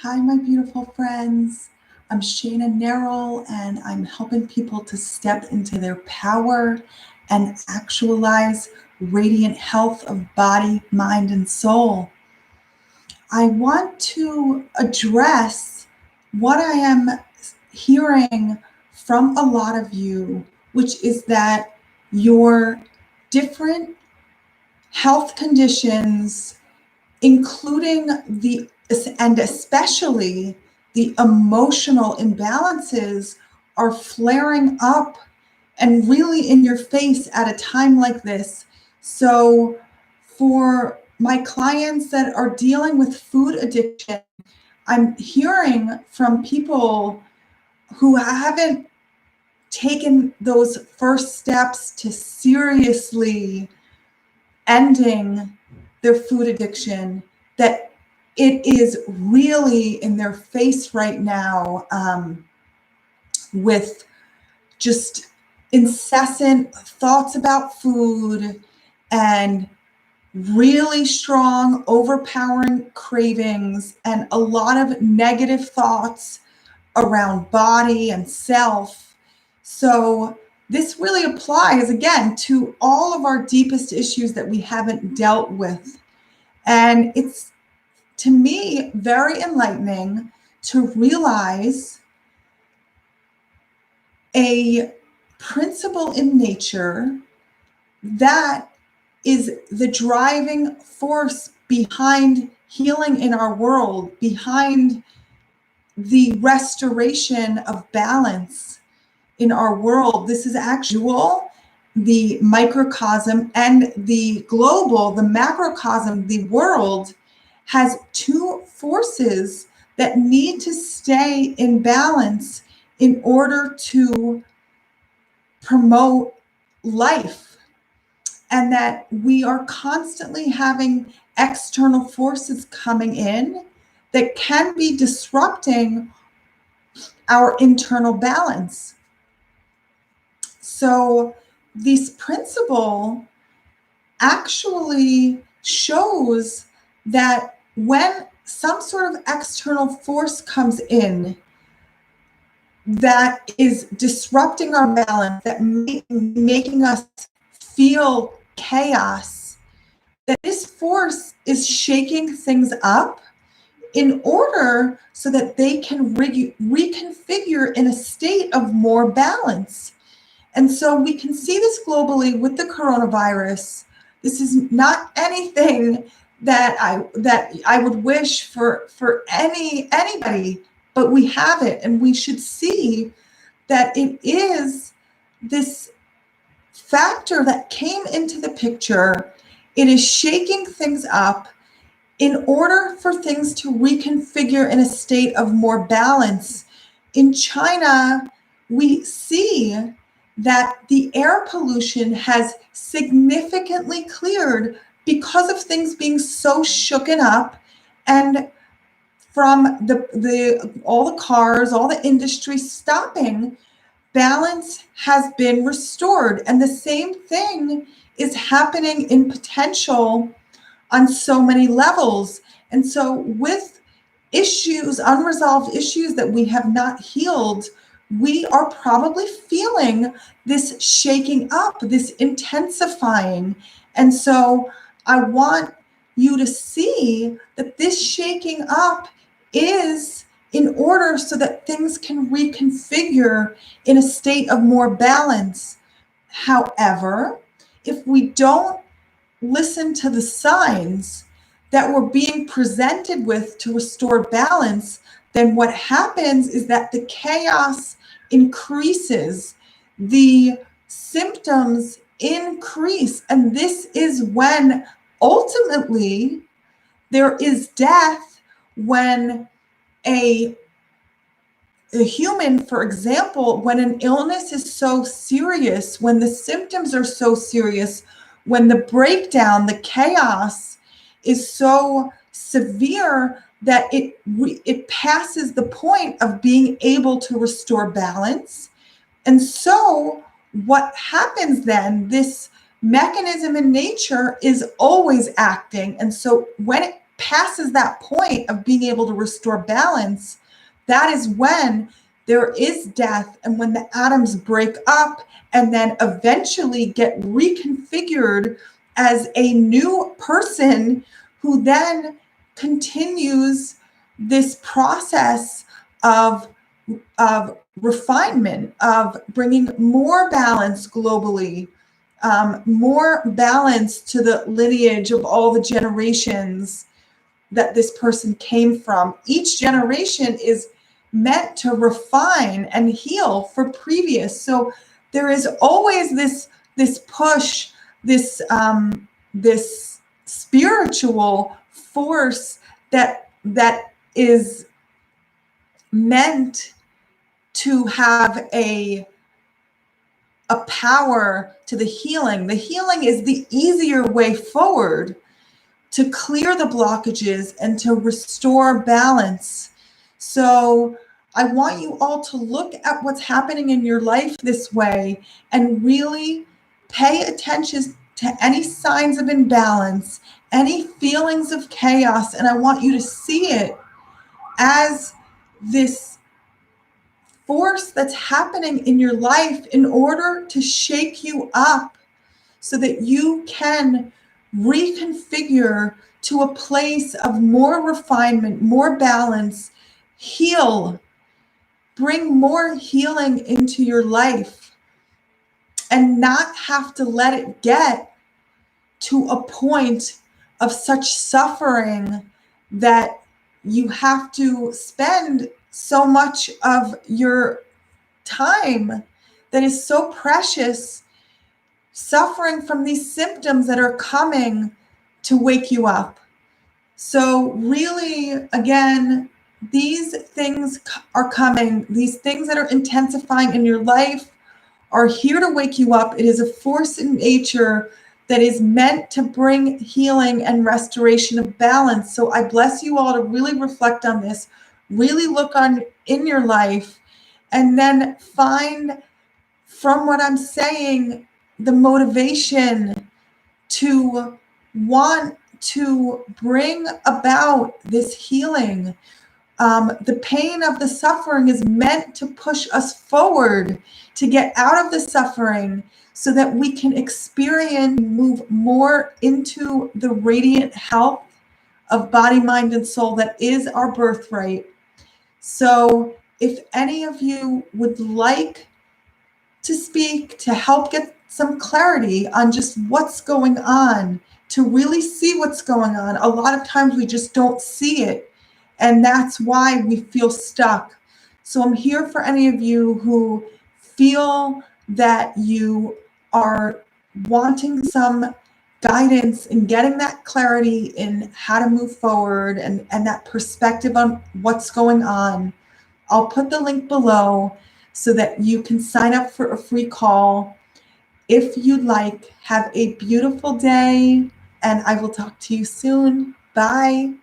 Hi, my beautiful friends. I'm Shana Nerol, and I'm helping people to step into their power and actualize radiant health of body, mind, and soul. I want to address what I am hearing from a lot of you, which is that your different health conditions, including and especially the emotional imbalances, are flaring up and really in your face at a time like this. So, for my clients that are dealing with food addiction, I'm hearing from people who haven't taken those first steps to seriously ending their food addiction, that it is really in their face right now, with just incessant thoughts about food and really strong, overpowering cravings and a lot of negative thoughts around body and self. So this really applies again to all of our deepest issues that we haven't dealt with. And it's, to me, very enlightening to realize a principle in nature that is the driving force behind healing in our world, behind the restoration of balance in our world. This is actual, the microcosm, and the global, the macrocosm, the world has two forces that need to stay in balance in order to promote life, and that we are constantly having external forces coming in that can be disrupting our internal balance. So this principle actually shows that when some sort of external force comes in that is disrupting our balance, that making us feel chaos, that this force is shaking things up in order so that they can reconfigure in a state of more balance. And so we can see this globally with the coronavirus. This is not anything that I would wish for anybody, but we have it, and we should see that it is this factor that came into the picture. It is shaking things up in order for things to reconfigure in a state of more balance. In China, we see that the air pollution has significantly cleared because of things being so shooken up, and from all the cars, all the industry stopping, balance has been restored. And the same thing is happening in potential on so many levels. And so with issues, unresolved issues that we have not healed, we are probably feeling this shaking up, this intensifying. And so I want you to see that this shaking up is in order so that things can reconfigure in a state of more balance. However, if we don't listen to the signs that we're being presented with to restore balance, then what happens is that the chaos increases, the symptoms increase, and this is when ultimately there is death. When a human, for example, when an illness is so serious, when the symptoms are so serious, when the breakdown, the chaos is so severe that it passes the point of being able to restore balance. And so what happens then, this mechanism in nature is always acting. And so when it passes that point of being able to restore balance, that is when there is death, and when the atoms break up and then eventually get reconfigured as a new person who then continues this process of refinement, of bringing more balance globally, more balance to the lineage of all the generations that this person came from. Each generation is meant to refine and heal for previous. So there is always this push, this spiritual force that is meant to have a power to the healing. The healing is the easier way forward to clear the blockages and to restore balance. So I want you all to look at what's happening in your life this way and really pay attention to any signs of imbalance, any feelings of chaos, and I want you to see it as this force that's happening in your life in order to shake you up so that you can reconfigure to a place of more refinement, more balance, heal, bring more healing into your life, and not have to let it get to a point of such suffering that you have to spend so much of your time that is so precious suffering from these symptoms that are coming to wake you up. So really, again, these things are coming. These things that are intensifying in your life are here to wake you up. It is a force in nature that is meant to bring healing and restoration of balance. So I bless you all to really reflect on this, really look on in your life, and then find from what I'm saying the motivation to want to bring about this healing. The pain of the suffering is meant to push us forward to get out of the suffering so that we can experience, move more into the radiant health of body, mind, and soul that is our birthright. So if any of you would like to speak, to help get some clarity on just what's going on, to really see what's going on. A lot of times we just don't see it, and that's why we feel stuck. So I'm here for any of you who feel that you are wanting some guidance in getting that clarity in how to move forward and that perspective on what's going on. I'll put the link below so that you can sign up for a free call if you'd like. Have a beautiful day, and I will talk to you soon. Bye.